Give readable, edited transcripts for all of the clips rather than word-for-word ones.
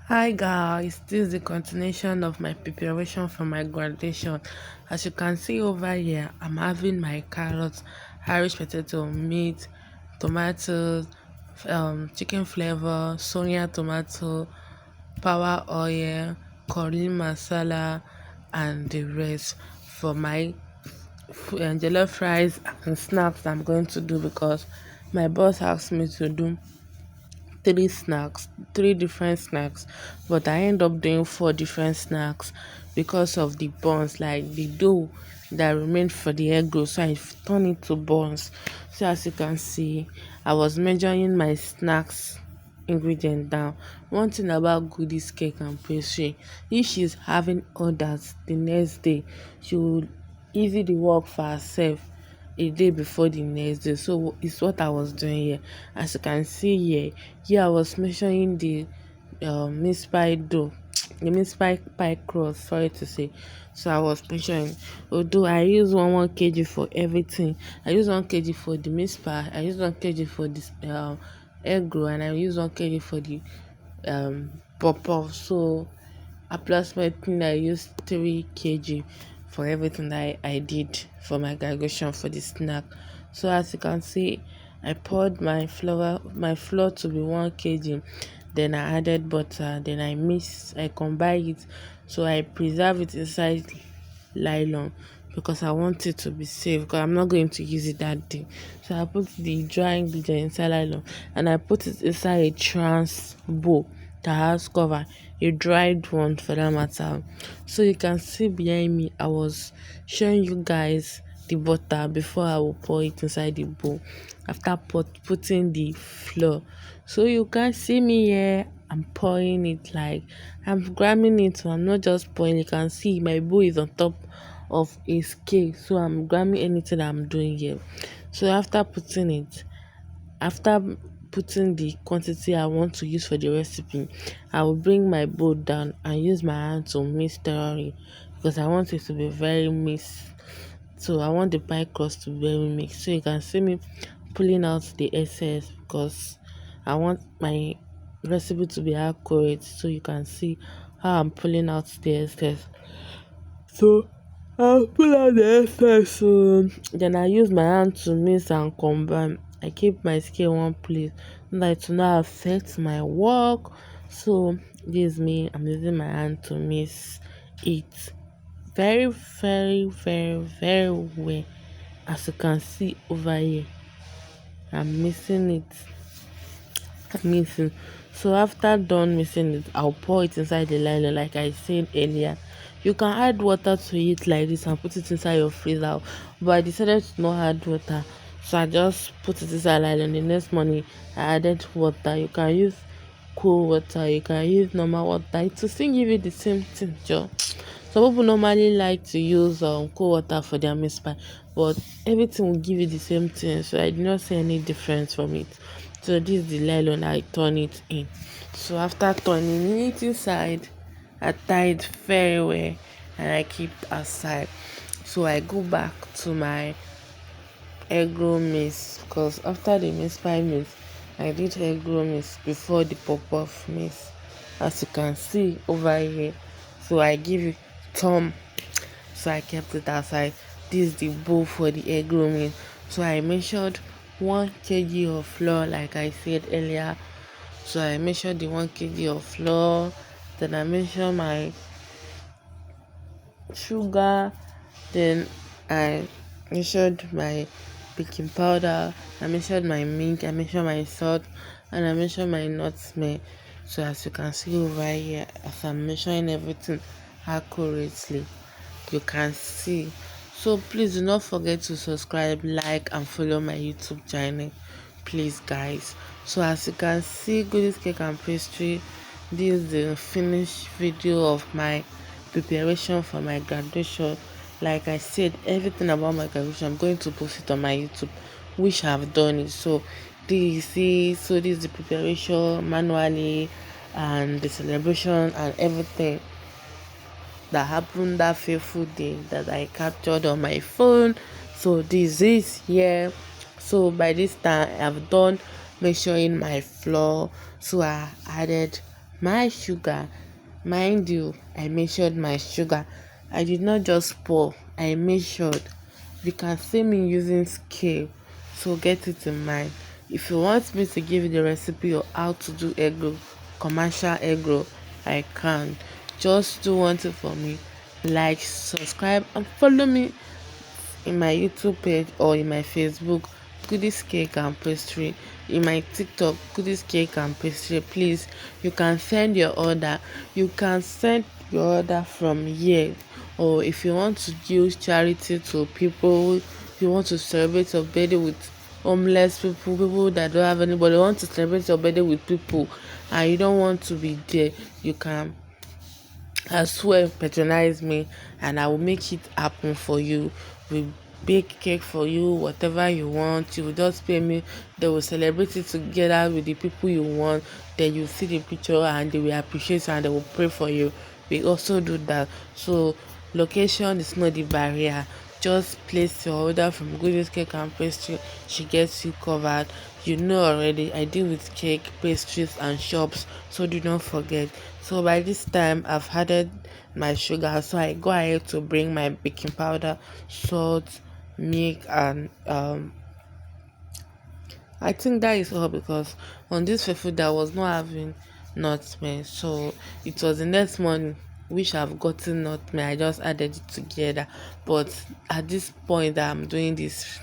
Hi guys, this is the continuation of my preparation for my graduation. As you can see over here, I'm having my carrots, Irish potato, meat, tomatoes, chicken flavor, soya tomato, power oil, curry masala, and the rest for my jollof rice and snacks I'm going to do because my boss asked me to do three different snacks, but I end up doing four different snacks because of the buns, like the dough that remained for the egg roll. So I turn it to buns. So as you can see, I was measuring my snacks ingredient down. One thing about goodies cake and pastry, if she's having orders the next day, she will easy the work for herself a day before the next day. So it's what I was doing here. As you can see here I was measuring the mince pie dough, the mince pie crust, sorry to say. So I was measuring. Although I use one kg for everything. I use 1 kg for the mince pie, I use 1 kg for this egg roll, and I use 1 kg for the pop off. So approximately I used 3 kg for everything that I did for my graduation for the snack. So as you can see, I poured my flour to be 1 kg, then I added butter, then I combine it, so I preserve it inside nylon because I want it to be safe because I'm not going to use it that day. So I put the dry ingredient inside nylon and I put it inside a trans bowl that has cover, a dried one for that matter. So you can see behind me, I was showing you guys the butter before I will pour it inside the bowl after putting the flour. So you can see me here. I'm pouring it, like I'm grabbing it. So I'm not just pouring. You can see my bowl is on top of a scale. So I'm grabbing anything I'm doing here. So after putting the quantity I want to use for the recipe, I will bring my bowl down and use my hand to mix thoroughly because I want it to be very mixed. So I want the pie crust to be very mixed. So you can see me pulling out the excess because I want my recipe to be accurate. So you can see how I'm pulling out the excess. So I'll pull out the excess. So then I use my hand to mix and combine. I keep my scale one place so that it will not affect my work. So this is me. I'm using my hand to mix it very, very, very, very well. As you can see over here, I'm mixing it. Mixing. So after done mixing it, I'll pour it inside the nylon like I said earlier. You can add water to it like this and put it inside your freezer, but I decided to not add water, so I just put it inside nylon. The next morning I added water. You can use cool water, you can use normal water, it will still give you the same thing. Just some people normally like to use cold water for their mince pie, but everything will give you the same thing. So I did not see any difference from it. So this is the nylon I turn it in. So after turning it inside, I tie it very well and I keep aside. So I go back to my egg roll mix because after the mince pie mix, I did egg roll mix before the pop off mix. As you can see over here, so I give it thumb. So I kept it outside. This is the bowl for the egg roll mix. So I measured 1 kg of flour like I said earlier. So I measured the 1 kg of flour. Then I measured my sugar, then I measured my baking powder, I measured my milk, I measured my salt, and I measured my nutmeg. So as you can see over here, as I'm measuring everything accurately, you can see. So please do not forget to subscribe, like, and follow my YouTube channel, please guys. So as you can see, goodies cake and pastry, this is the finished video of my preparation for my graduation. Like I said, everything about my graduation, I'm going to post it on my YouTube, which I've done it. So this is the preparation manually and the celebration and everything that happened that fateful day that I captured on my phone. So this is here. So by this time I've done measuring my floor. So I added My sugar, mind you, I measured my sugar. I did not just pour, I measured. You can see me using scale, so get it in mind. If you want me to give you the recipe of how to do egg roll, commercial egg roll, I can. Just do one thing for me, like, subscribe, and follow me in my YouTube page or in my Facebook, Goodies Cake and Pastry. In my TikTok, Goodies Cake and Pastry. Please, you can send your order. You can send your order from here. Or if you want to give charity to people, if you want to celebrate your birthday with homeless people, people that don't have anybody, want to celebrate your birthday with people and you don't want to be there, you can as well patronize me and I will make it happen for you. We bake cake for you, whatever you want. You will just pay me. They will celebrate it together with the people you want. Then you see the picture and they will appreciate and they will pray for you. We also do that. So location is not the barrier. Just place your order from Goodies Cake and Pastry. She gets you covered. You know already, I deal with cake, pastries, and shops, so do not forget. So by this time, I've added my sugar, so I go ahead to bring my baking powder, salt, milk, and I think that is all because on this food I was not having nutmeg, so it was the next morning which I've gotten nutmeg. I just added it together, but at this point that I'm doing this,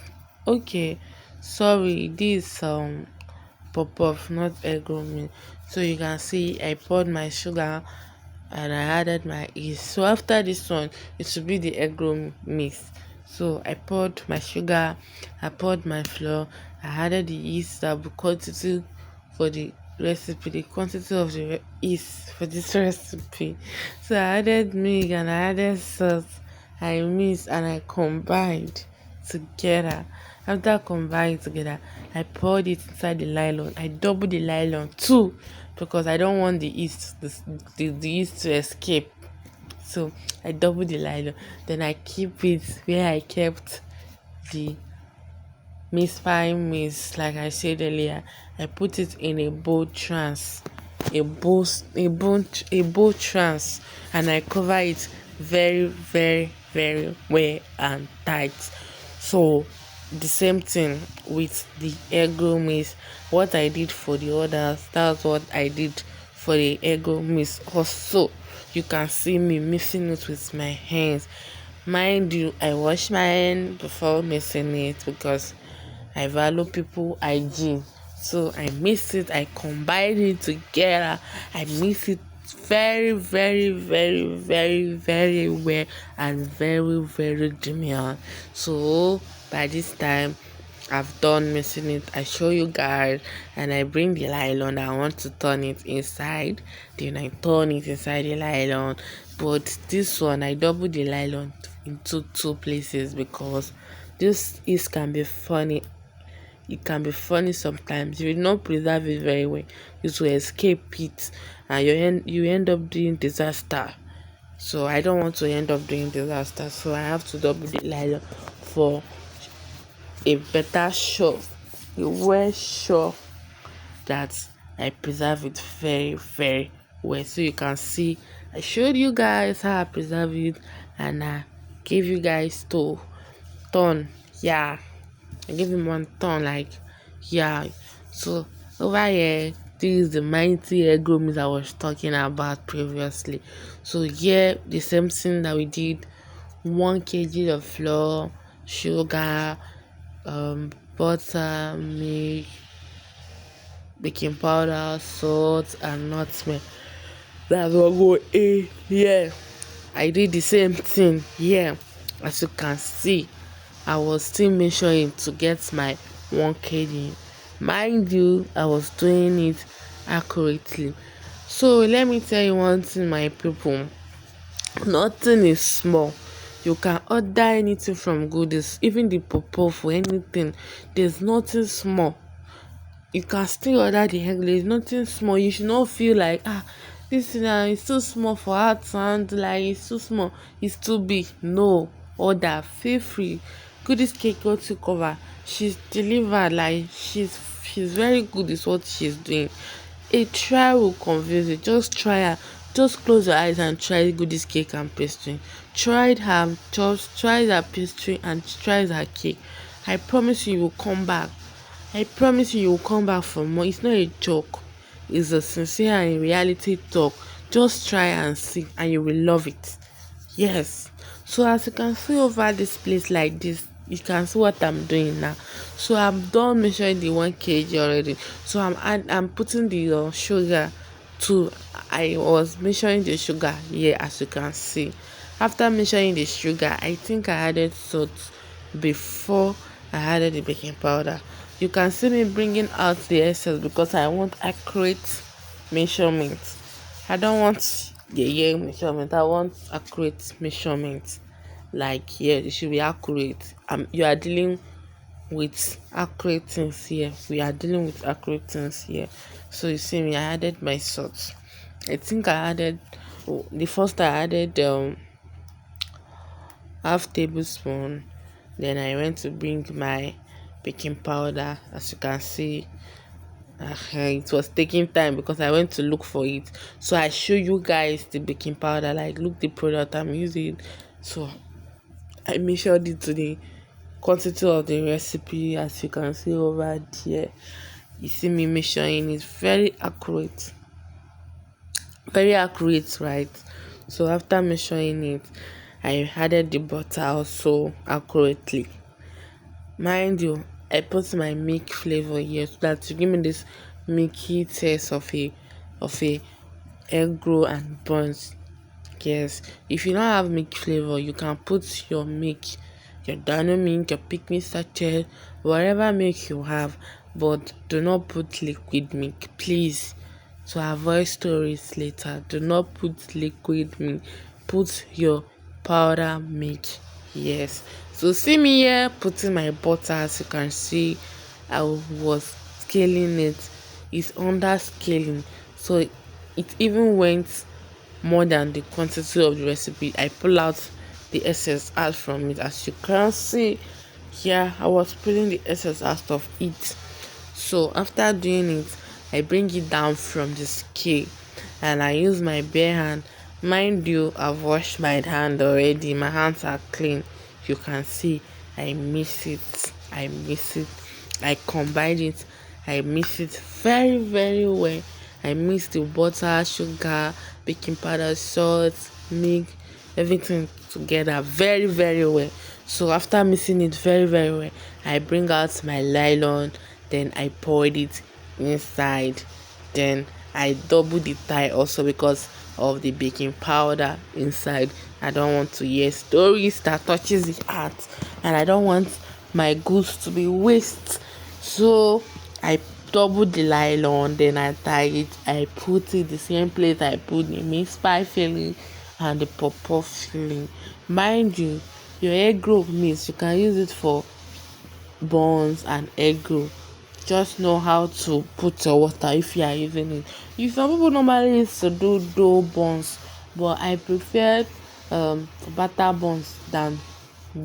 okay, sorry, this pop off, not egg roll. So you can see I poured my sugar and I added my yeast. So after this one, it should be the egg roll mix. So I poured my sugar, I poured my flour, I added the yeast that will quantity for the recipe, the quantity of the yeast for this recipe. So I added milk and I added salt, I mixed and I combined together. After combining together, I poured it inside the nylon. I doubled the nylon too because I don't want the the yeast to escape. So I double the nylon. Then I keep it where I kept the misfire maize, like I said earlier. I put it in a bowl trance, a bowl trance, and I cover it very, very, very well and tight. So the same thing with the egg roll maize. What I did for the others, that's what I did for the egg roll maize. Also, you can see me mixing it with my hands. Mind you, I wash my hand before mixing it because I value people hygiene. So I mix it, I combine it together, I mix it very, very, very, very, very well and very, very demure. So by this time I've done mixing it. I show you guys and I bring the nylon. I want to turn it inside. Then I turn it inside the nylon. But this one I double the nylon into two places because this is can be funny. It can be funny sometimes. If you don't preserve it very well, it will escape it and you end up doing disaster. So I don't want to end up doing disaster. So I have to double the nylon for a better show. A well sure that I preserve it very, very well. So you can see I showed you guys how I preserve it and I gave you guys to turn. Yeah. I gave him one ton, like, yeah. So over here, this is the mighty egg rolls I was talking about previously. So yeah, the same thing that we did: 1 kg of flour, sugar, butter, milk, baking powder, salt, and nutmeg. That's what go in. Yeah, I did the same thing. Yeah, as you can see, I was still measuring to get my 1 kg. Mind you, I was doing it accurately. So let me tell you one thing, my people. Nothing is small. You can order anything from Goodies, even the pop for anything. There's nothing small. You can still order the egg. There's nothing small. You should not feel like this is too small for her to handle, like it's too small, it's too big. No, order, feel free. Goodies Cake got you cover. She's delivered, like she's very good is what she's doing. A try will convince you. Just try and just close your eyes and try Goodies cake and pastry. Try her just try her pastry and try her cake. I promise you, you will come back. I promise you, you will come back for more. It's not a joke. It's a sincere and reality talk. Just try and see, and you will love it. Yes. So as you can see over this place like this, you can see what I'm doing now. So I'm done measuring the 1 kg already. So I'm putting the sugar too. I was measuring the sugar here, as you can see. After measuring the sugar, I think I added salt before I added the baking powder. You can see me bringing out the excess because I want accurate measurement. I don't want yeah measurement. I want accurate measurement. Like yeah, it should be accurate. You are dealing with accurate things here. We are dealing with accurate things here. So you see me, I added my salt. I think I added the first I added half tablespoon. Then I went to bring my baking powder. As you can see, it was taking time because I went to look for it. So I show you guys the baking powder, like look the product I'm using. So I measured it to the quantity of the recipe, as you can see over there. You see me measuring it very accurate, right? So after measuring it, I added the butter also accurately. Mind you, I put my milk flavor here so that to give me this milky taste of a egg roll and buns. Yes, if you don't have milk flavor, you can put your milk, your Dano milk, your pick me sachet, whatever milk you have, but do not put liquid milk, please. To avoid stories later, do not put liquid milk. Put your powder milk. Yes. So see me here putting my butter. As you can see, I was scaling it. It's under scaling, so it even went more than the quantity of the recipe. I pull out the excess out from it. As you can see here, I was pulling the excess out of it. So after doing it, I bring it down from the scale and I use my bare hand. Mind you, I've washed my hand already. My hands are clean. You can see I mix it. I combine it. I mix it very, very well. I mix the butter, sugar, baking powder, salt, milk, everything together very, very well. So after mixing it very, very well, I bring out my nylon, then I poured it inside. Then I double the tie also because of the baking powder inside. I don't want to hear stories that touches the heart, and I don't want my goods to be waste. So I double the nylon, then I tie it. I put it the same place I put the mince pie filling and the pawpaw filling. Mind you, your egg roll mix, you can use it for buns and egg roll. Just know how to put your water if you are using it. If some people normally used to do dough buns, but I prefer butter buns than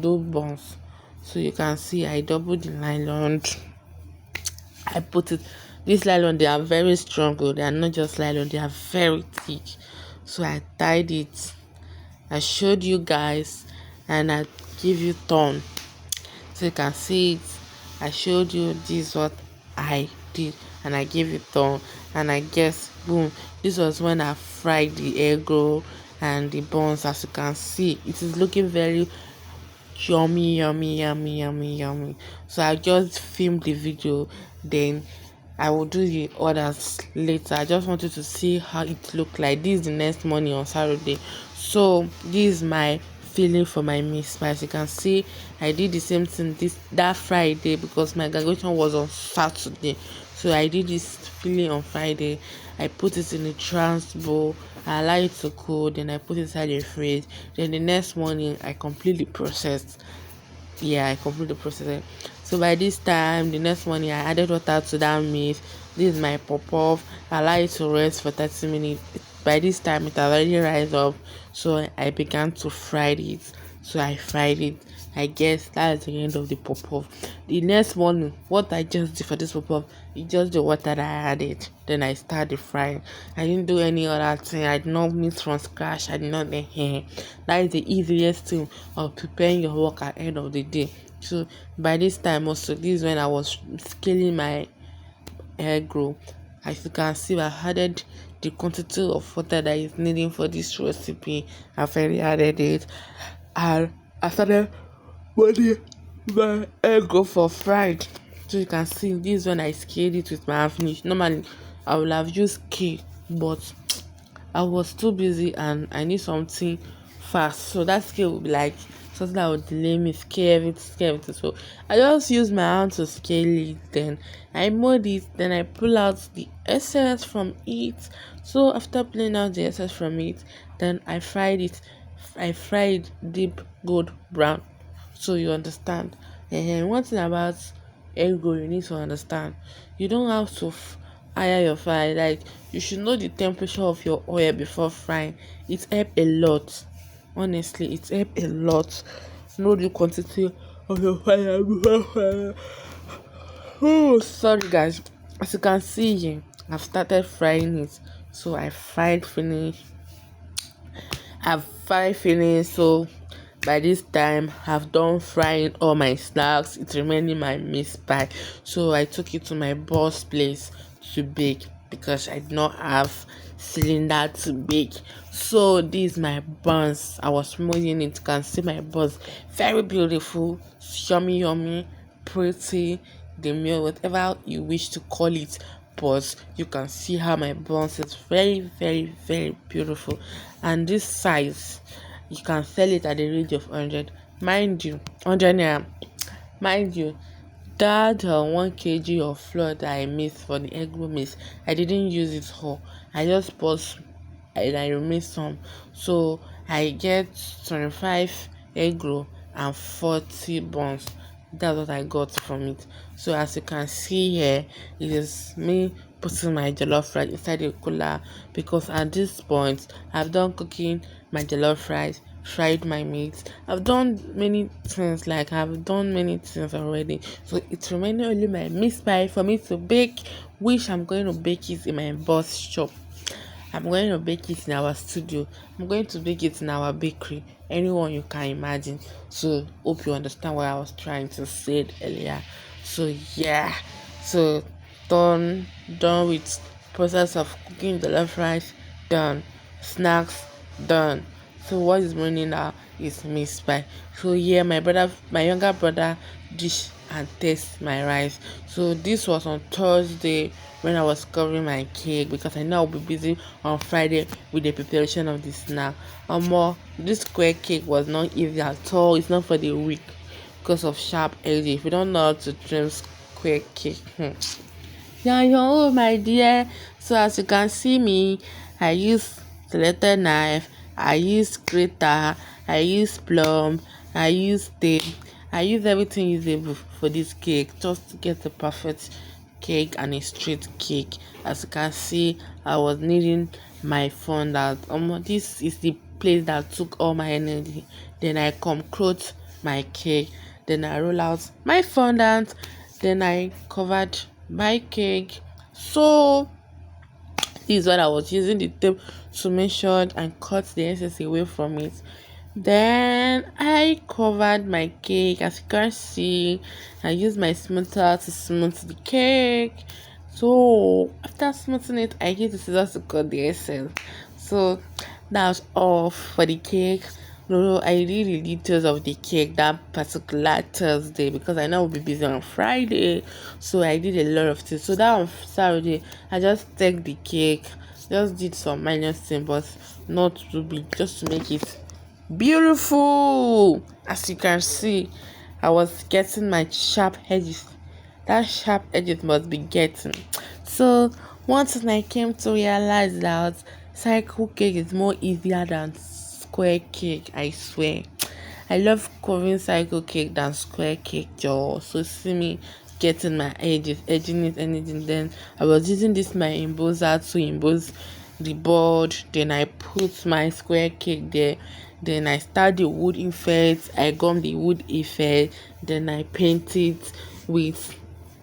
dough buns. So you can see I double the nylon. I put it. This nylon, they are very strong. They are not just nylon, they are very thick. So I tied it. I showed you guys, and I give you turn so you can see it. I showed you this what I did, and I gave it turn, and I guess boom, this was when I fried the egg roll and the buns. As you can see, it is looking very yummy, yummy, yummy, yummy, yummy. So I just filmed the video, then I will do the others later. I just wanted to see how it looked like. This is the next morning on Saturday. So this is my feeling for my mix pie. As you can see, I did the same thing that Friday because my graduation was on Saturday. So I did this filling on Friday. I put it in a trans bowl. I allow it to cool. Then I put it inside the fridge. Then the next morning I completely processed. I completely processed. So by this time, the next morning I added water to that mix. This is my pop-off. I allow it to rest for 30 minutes. By this time it already rise up, so I began to fry it. So I fried it. I guess that's the end of the pop off. The next morning, what I just did for this pop off is just the water that I added. Then I started frying. I didn't do any other thing. I did not mix from scratch. I did not the hair. That is the easiest thing of preparing your work at the end of the day. So by this time also, this is when I was scaling my egg roll. As you can see, I added the quantity of water that is needed for this recipe. I've already added it, and I started putting my egg roll for fried. So you can see this is when I scaled it with my hand finish. Normally I would have used cake, but I was too busy and I need something fast. So that scale would be like something that would delay me, scale everything. So I just use my hand to scale it, then I mold it, then I pull out the essence from it. So after pulling out the essence from it, then I fried it. I fried deep gold brown. So you understand. And one thing about egg roll you need to understand, you don't have to higher your fire. Like, you should know the temperature of your oil before frying. It help a lot. Honestly, it help a lot. Know the quantity of your fire before frying. Oh, sorry guys. As you can see here, I've started frying it. So I fried finish. I've fried finish. So by this time, I've done frying all my snacks. It's remaining my meat pie. So I took it to my boss place to bake because I did not have cylinder to bake. So this is my buns. I was smoking it. You can see my buns. Very beautiful, yummy, pretty, the meal, whatever you wish to call it. But you can see how my buns is very beautiful. And this size, you can sell it at the range of 100. Mind you, 100 naira. Mind you, that 1 kg of flour that I mixed for the egg roll mix, I didn't use it all. I just paused and I remixed some. So I get 25 egg roll and 40 buns. That's what I got from it. So as you can see here, it is me putting my jollof rice inside the cooler, because at this point I've done cooking my jollof rice, fried my meat. I've done many things, like I've done many things already. So it's remaining only my meat pie for me to bake, which I'm going to bake it in my boss shop. I'm going to bake it in our studio. I'm going to bake it in our bakery. Anyone you can imagine. So hope you understand what I was trying to say earlier. So yeah. So done with process of cooking the left rice, done. Snacks, done. So what is remaining now is meat pie. So yeah, my younger brother dish and taste my rice. So this was on Thursday when I was covering my cake, because I know I'll be busy on Friday with the preparation of the snack. More, this square cake was not easy at all. It's not for the weak because of sharp edges. If you don't know how to trim square cake, yeah, your my dear. So as you can see me, I use selected knife, I use grater, I use plum, I use tape, I use everything usable for this cake just to get a perfect cake and a straight cake. As you can see, I was needing my fondant. This is the place that took all my energy. Then I conclude my cake. Then I roll out my fondant. Then I covered my cake. So this is what I was using the tape to make sure and cut the excess away from it. Then I covered my cake. As you can see, I used my smoother to smooth the cake. So after smoothing it, I used the scissors to cut the essence. So that was all for the cake. No, I did the details of the cake that particular Thursday, because I know I'll be busy on Friday. So I did a lot of things. So that on Saturday, I just take the cake, just did some minor things, but not too big, just to make it beautiful. As you can see, I was getting my sharp edges. That sharp edges must be getting. So once I came to realize that cycle cake is more easier than square cake, I swear. I love covering cycle cake than square cake, y'all. So see me getting my edges, edging it, anything. Then I was using this my embosser to emboss the board. Then I put my square cake there. Then I start the wood effect. I gum the wood effect. Then I paint it with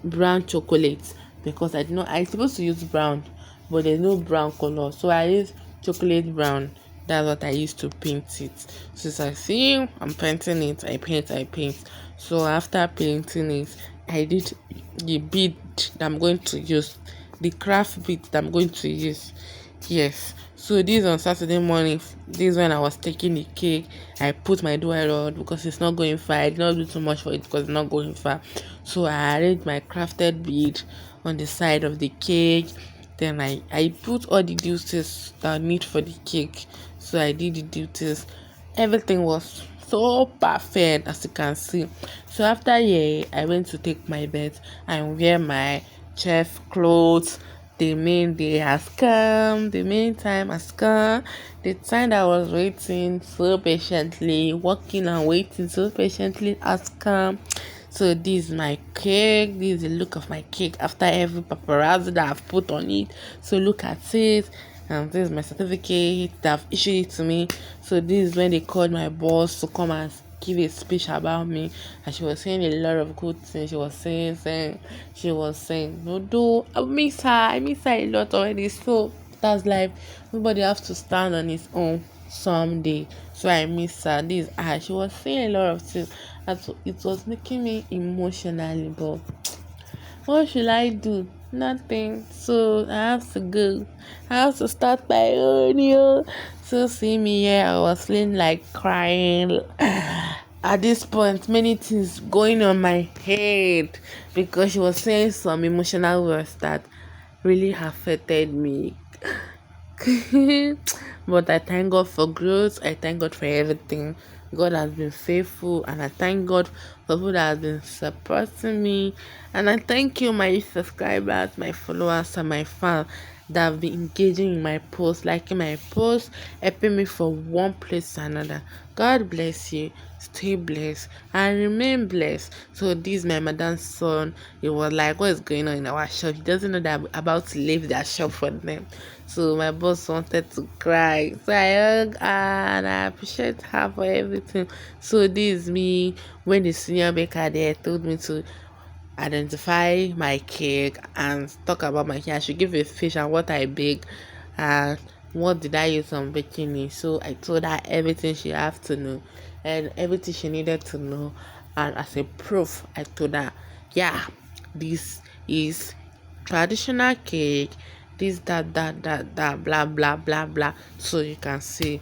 brown chocolate because I did not. I supposed to use brown, but there's no brown color, so I use chocolate brown. That's what I used to paint it. Since I see I'm painting it, I paint. So after painting it, I did the bead that I'm going to use, the craft bead that I'm going to use. Yes. So this on Saturday morning, this when I was taking the cake, I put my dough rod because it's not going far. I did not do too much for it because it's not going far. So I arranged my crafted bead on the side of the cake. Then I put all the duties that I need for the cake. So I did the duties. Everything was so perfect as you can see. So after I went to take my bath and wear my chef clothes. The main day has come, the main time has come. The time that I was waiting so patiently, working and waiting so patiently has come. So this is my cake. This is the look of my cake after every paparazzi that I've put on it. So look at it. And this is my certificate that have issued it to me. So this is when they called my boss to come and give a speech about me, and she was saying a lot of good things. She was saying no, do I miss her a lot already. So that's life. Nobody has to stand on his own someday. So I miss her. This she was saying a lot of things, and so it was making me emotionally, but what should I do? Nothing. So I have to go. I have to start my own. So see me here. I was feeling like crying. At this point, many things going on my head because she was saying some emotional words that really affected me. But I thank God for growth. I thank God for everything. God has been faithful, and I thank God for who that has been supporting me. And I thank you, my subscribers, my followers, and my fans that have been engaging in my posts, liking my posts, helping me from one place to another. God bless you. Stay blessed and remain blessed. So this is my madam's son. He was like, what is going on in our shop? He doesn't know that I'm about to leave their shop for them. So my boss wanted to cry. So I hug her and I appreciate her for everything. So this is me when the senior baker there told me to identify my cake and talk about my cake. I should give a fish and what I bake and what did I use on baking it. So I told her everything she have to know and everything she needed to know. And as a proof, I told her, yeah, this is traditional cake. This that blah blah blah blah. So you can see,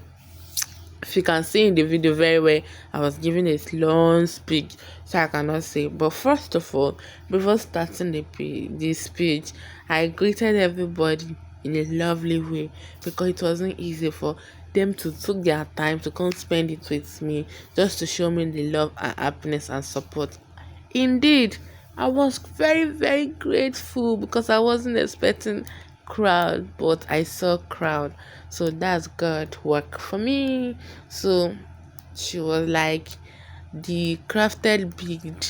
if you can see in the video very well, I was giving a long speech, so I cannot say. But first of all, before starting the speech, I greeted everybody in a lovely way because it wasn't easy for them to took their time to come spend it with me just to show me the love and happiness and support. Indeed, I was very, very grateful because I wasn't expecting crowd, but I saw crowd. So that's God work for me. So she was like, the crafted bead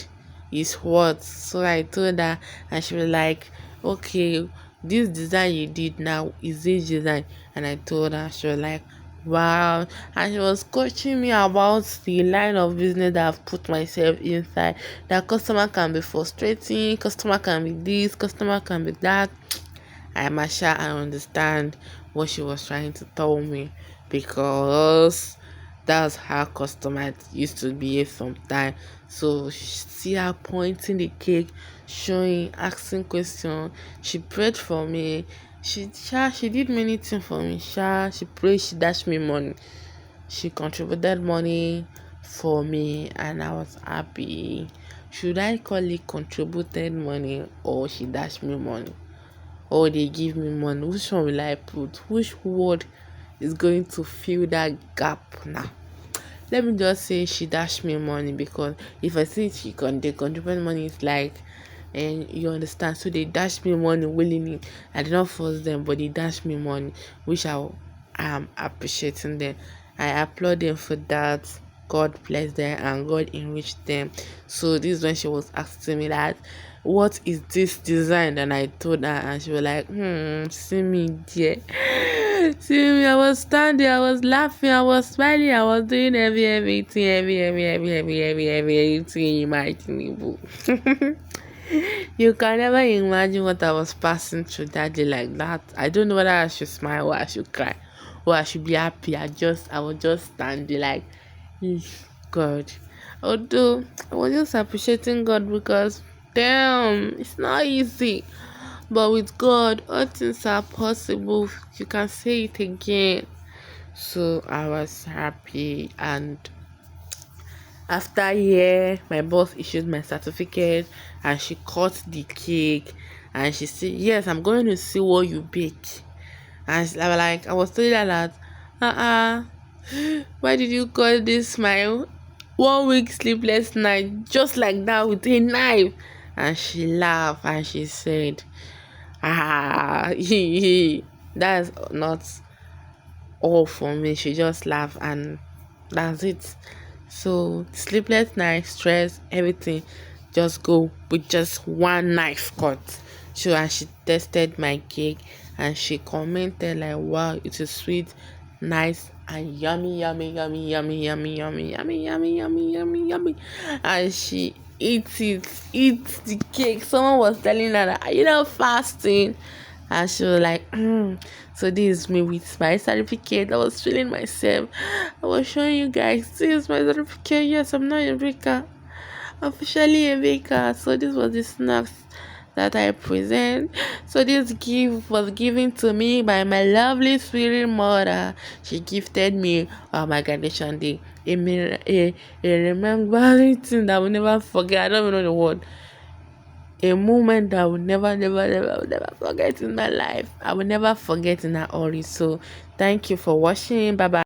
is what? So I told her, and she was like, okay, this design you did now is this design? And I told her. She was like, wow. And she was coaching me about the line of business that I've put myself inside. That customer can be frustrating, customer can be this, customer can be that. I'm sure I understand what she was trying to tell me because that's how customers used to behave sometimes. So see her pointing the cake, showing, asking questions. She prayed for me. She did many things for me. She prayed, she dashed me money. She contributed money for me and I was happy. Should I call it contributed money or she dashed me money? Or they give me money? Which one will I put? Which word is going to fill that gap now? Let me just say she dashed me money because if I say they contribute money, it's like, and you understand. So they dashed me money willingly. I did not force them, but they dashed me money, which I am appreciating them. I applaud them for that. God bless them and God enrich them. So this is when she was asking me that, what is this design? And I told her, and she was like, see me dear. See me, I was standing, I was laughing, I was smiling, I was doing everything imaginable. You can never imagine what I was passing through that day like that. I don't know whether I should smile or I should cry or I should be happy. I was just standing like, "Eh, God." Although I was just appreciating God because damn, it's not easy. But with God, all things are possible. You can say it again. So I was happy, and after a year, my boss issued my certificate and she cut the cake and she said, "Yes, I'm going to see what you bake." And I was telling her that, uh why did you call this my 1 week sleepless night just like that with a knife? And she laughed and she said, that's not all for me. She just laughed and that's it. So sleepless night, stress, everything just go with just one knife cut. So and she tested my cake and she commented like, wow, it is sweet, nice and yummy, yummy, yummy, yummy, yummy, yummy, yummy, yummy, yummy, yummy, yummy. And she eats the cake. Someone was telling her that, are you not fasting? And she was like, so this is me with my certificate. I was feeling myself. I was showing you guys, this is my certificate. Yes, I'm not a baker. Officially a baker. So this was the snacks that I present. So this gift was given to me by my lovely sweetie mother. She gifted me on my graduation day a remembering thing that I will never forget. I don't even know the word. A moment that I will never forget in my life. I will never forget in that hurry. So thank you for watching. Bye bye.